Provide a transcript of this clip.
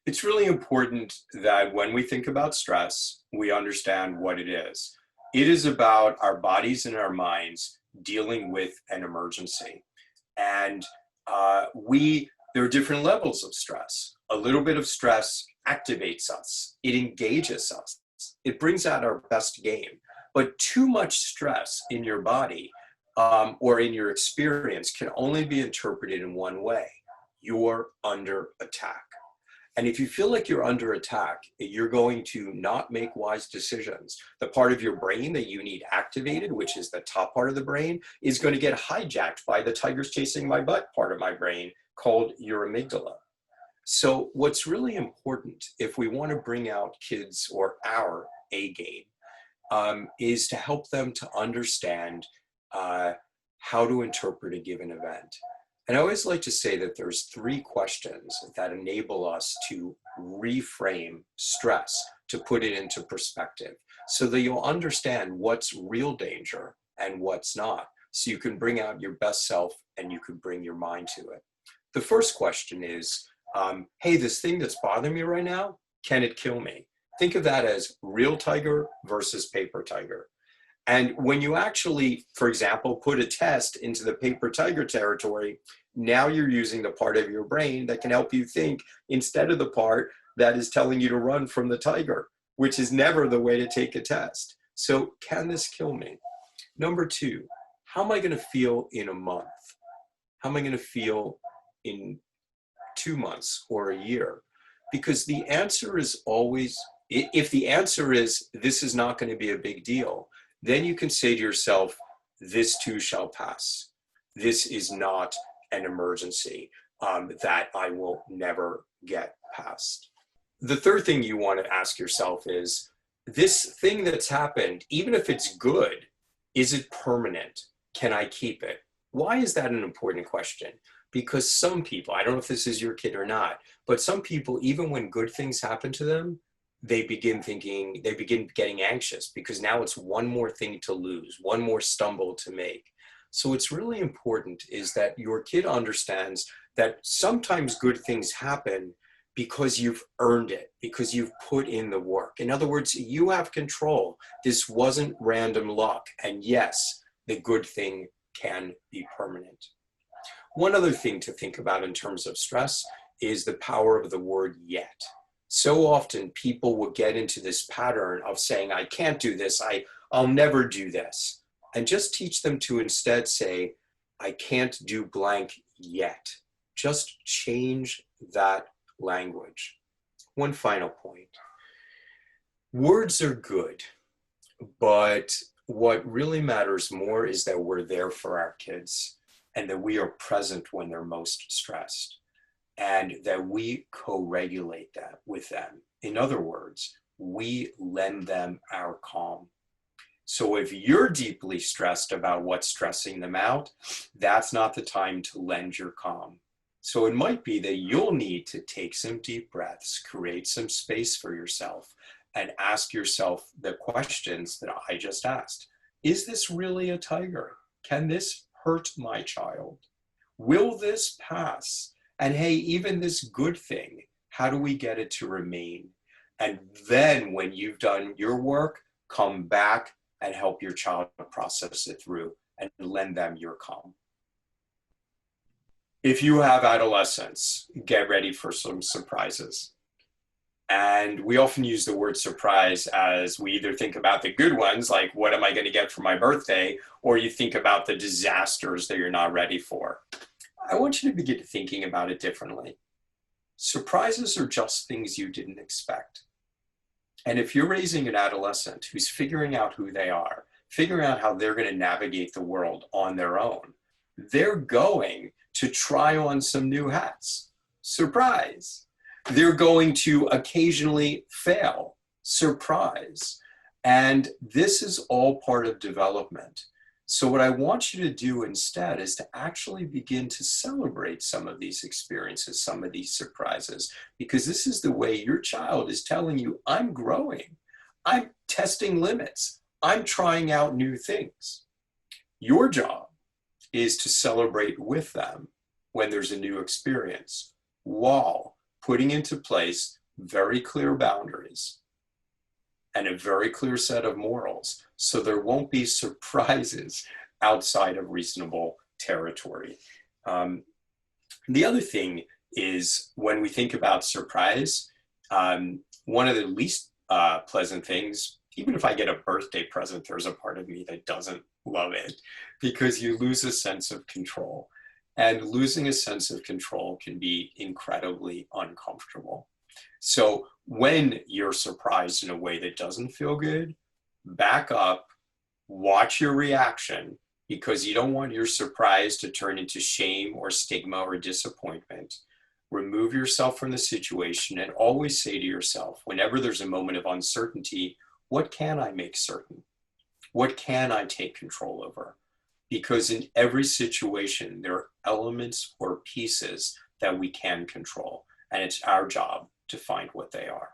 It's really important that when we think about stress, we understand what it is. It is about our bodies and our minds dealing with an emergency. And there are different levels of stress. A little bit of stress activates us, it engages us, it brings out our best game. But too much stress in your body or in your experience can only be interpreted in one way: you're under attack. And if you feel like you're under attack, you're going to not make wise decisions. The part of your brain that you need activated, which is the top part of the brain, is going to get hijacked by the tigers chasing my butt part of my brain called your amygdala. So what's really important if we want to bring out kids or our A game is to help them to understand how to interpret a given event. And I always like to say that there's three questions that enable us to reframe stress, to put it into perspective, so that you'll understand what's real danger and what's not, so you can bring out your best self and you can bring your mind to it. The first question is, hey, this thing that's bothering me right now, can it kill me? Think of that as real tiger versus paper tiger. And when you actually, for example, put a test into the paper tiger territory, now you're using the part of your brain that can help you think instead of the part that is telling you to run from the tiger, which is never the way to take a test. So can this kill me? Number two, how am I going to feel in a month? How am I going to feel in 2 months or a year? Because the answer is always, if the answer is this is not going to be a big deal, then you can say to yourself, this too shall pass. This is not an emergency that I will never get past. The third thing you want to ask yourself is, this thing that's happened, even if it's good, is it permanent? Can I keep it? Why is that an important question? Because some people, I don't know if this is your kid or not, but some people, even when good things happen to them, they begin getting anxious because now it's one more thing to lose, one more stumble to make. So it's really important is that your kid understands that sometimes good things happen because you've earned it, because you've put in the work. In other words, you have control. This wasn't random luck. And yes, the good thing can be permanent. One other thing to think about in terms of stress is the power of the word yet. So often people will get into this pattern of saying, I can't do this, I'll never do this. And just teach them to instead say, I can't do blank yet. Just change that language. One final point. Words are good, but what really matters more is that we're there for our kids and that we are present when they're most stressed, and that we co-regulate that with them. In other words, we lend them our calm. So if you're deeply stressed about what's stressing them out, that's not the time to lend your calm. So it might be that you'll need to take some deep breaths, create some space for yourself, and ask yourself the questions that I just asked. Is this really a tiger? Can this hurt my child? Will this pass? And hey, even this good thing, how do we get it to remain? And then when you've done your work, come back and help your child process it through and lend them your calm. If you have adolescents, get ready for some surprises. And we often use the word surprise as we either think about the good ones, like what am I going to get for my birthday, or you think about the disasters that you're not ready for. I want you to begin thinking about it differently. Surprises are just things you didn't expect. And if you're raising an adolescent who's figuring out who they are, figuring out how they're going to navigate the world on their own, they're going to try on some new hats. Surprise. They're going to occasionally fail. Surprise. And this is all part of development. So what I want you to do instead is to actually begin to celebrate some of these experiences, some of these surprises, because this is the way your child is telling you, I'm growing, I'm testing limits, I'm trying out new things. Your job is to celebrate with them when there's a new experience, while putting into place very clear boundaries and a very clear set of morals, so there won't be surprises outside of reasonable territory. The other thing is, when we think about surprise, one of the least pleasant things, even if I get a birthday present, there's a part of me that doesn't love it, because you lose a sense of control. And losing a sense of control can be incredibly uncomfortable. So when you're surprised in a way that doesn't feel good, back up, watch your reaction, because you don't want your surprise to turn into shame or stigma or disappointment. Remove yourself from the situation and always say to yourself, whenever there's a moment of uncertainty, what can I make certain? What can I take control over? Because in every situation, there are elements or pieces that we can control, and it's our job to find what they are.